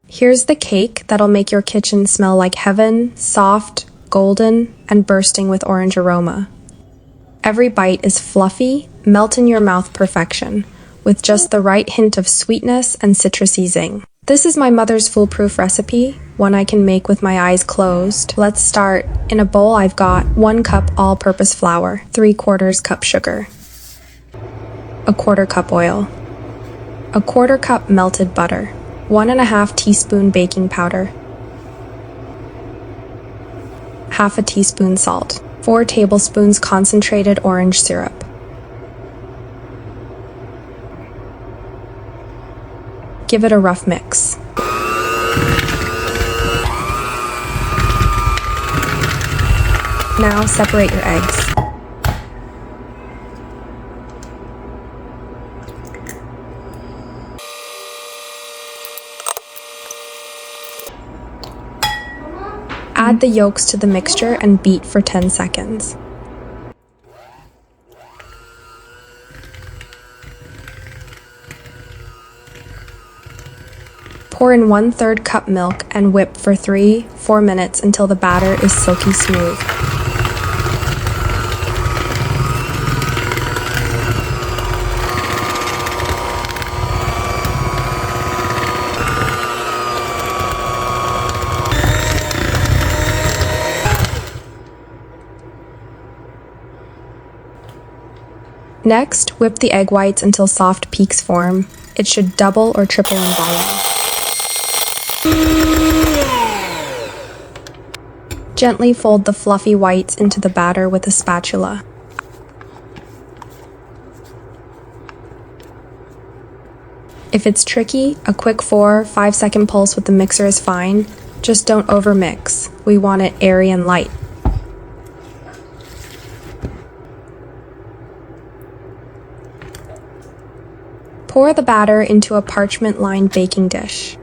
Here's the cake that'll make your kitchen smell like heaven, soft, golden, and bursting with orange aroma. Every bite is fluffy, melt-in-your-mouth perfection, with just the right hint of sweetness and citrusy zing. This is my mother's foolproof recipe, one I can make with my eyes closed. Let's start. In a bowl, I've got 1 cup all-purpose flour, 3/4 cup sugar, 1/4 cup oil, 1/4 cup melted butter, 1½ teaspoon baking powder, 1/2 teaspoon salt, 4 tablespoons concentrated orange syrup. Give it a rough mix. Now separate your eggs. Add the yolks to the mixture and beat for 10 seconds. Pour in 1/3 cup milk and whip for 3-4 minutes until the batter is silky smooth. Next, whip the egg whites until soft peaks form. It should double or triple in volume. Gently fold the fluffy whites into the batter with a spatula. If it's tricky, a quick 4-5 second pulse with the mixer is fine. Just don't overmix. We want it airy and light. Pour the batter into a parchment-lined baking dish.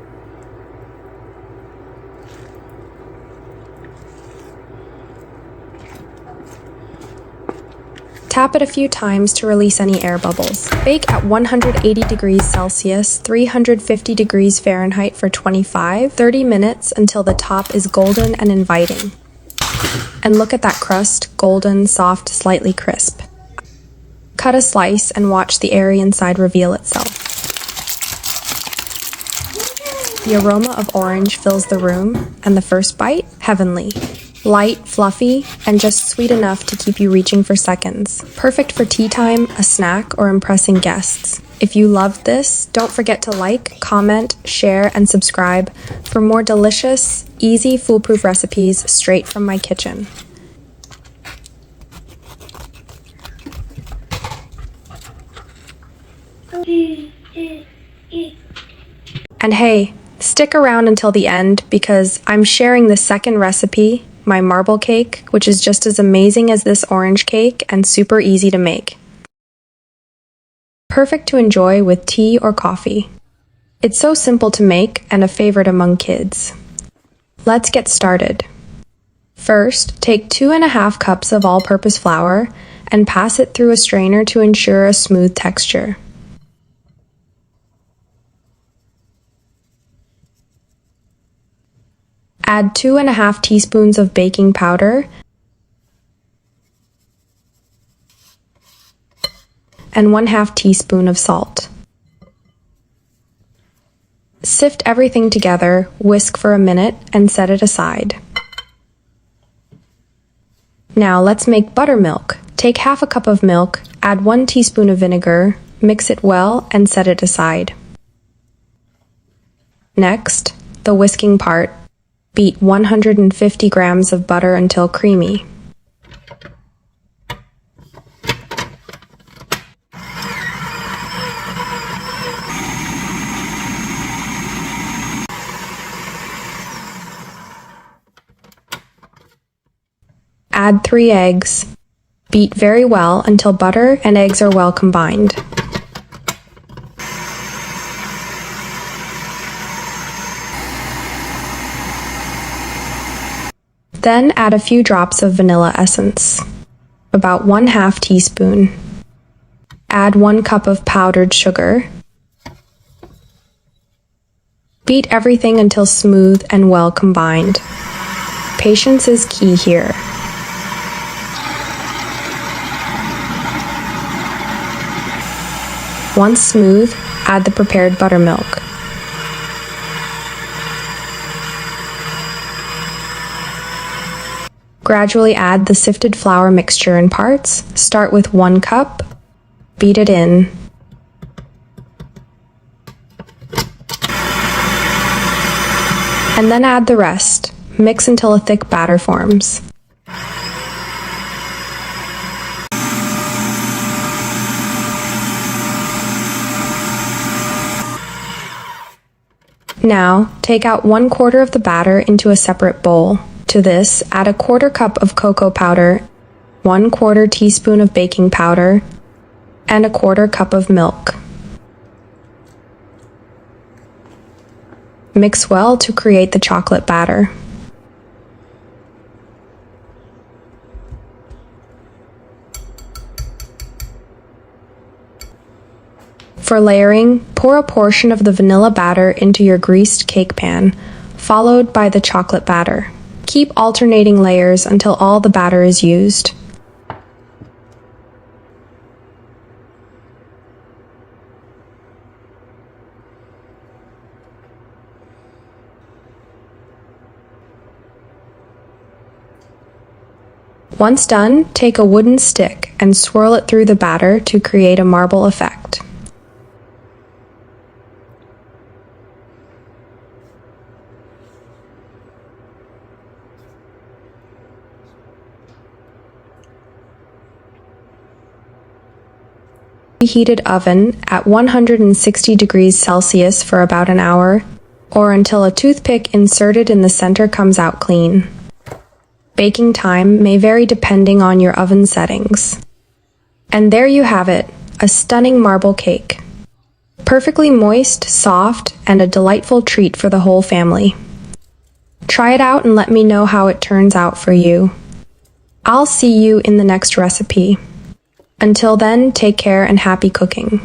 Tap it a few times to release any air bubbles. Bake at 180 degrees Celsius, 350 degrees Fahrenheit for 25-30 minutes until the top is golden and inviting. And look at that crust, golden, soft, slightly crisp. Cut a slice and watch the airy inside reveal itself. The aroma of orange fills the room, and the first bite, heavenly. Light, fluffy, and just sweet enough to keep you reaching for seconds. Perfect for tea time, a snack, or impressing guests. If you loved this, don't forget to like, comment, share, and subscribe for more delicious, easy, foolproof recipes straight from my kitchen. And hey, stick around until the end because I'm sharing the second recipe, my marble cake, which is just as amazing as this orange cake and super easy to make. Perfect to enjoy with tea or coffee. It's so simple to make and a favorite among kids. Let's get started. First, take 2½ cups of all-purpose flour and pass it through a strainer to ensure a smooth texture. Add 2½ teaspoons of baking powder and 1/2 teaspoon of salt. Sift everything together, whisk for a minute, and set it aside. Now let's make buttermilk. Take 1/2 cup of milk, add 1 teaspoon of vinegar, mix it well, and set it aside. Next, the whisking part. Beat 150 grams of butter until creamy. Add 3 eggs. Beat very well until butter and eggs are well combined. Then add a few drops of vanilla essence, about 1/2 teaspoon. Add 1 cup of powdered sugar. Beat everything until smooth and well combined. Patience is key here. Once smooth, add the prepared buttermilk. Gradually add the sifted flour mixture in parts. Start with 1 cup. Beat it in. And then add the rest. Mix until a thick batter forms. Now, take out 1/4 of the batter into a separate bowl. To this, add a 1/4 cup of cocoa powder, 1/4 teaspoon of baking powder, and a 1/4 cup of milk. Mix well to create the chocolate batter. For layering, pour a portion of the vanilla batter into your greased cake pan, followed by the chocolate batter. Keep alternating layers until all the batter is used. Once done, take a wooden stick and swirl it through the batter to create a marble effect. Preheated oven at 160 degrees Celsius for about an hour, or until a toothpick inserted in the center comes out clean. Baking time may vary depending on your oven settings. And there you have it, a stunning marble cake. Perfectly moist, soft, and a delightful treat for the whole family. Try it out and let me know how it turns out for you. I'll see you in the next recipe. Until then, take care and happy cooking.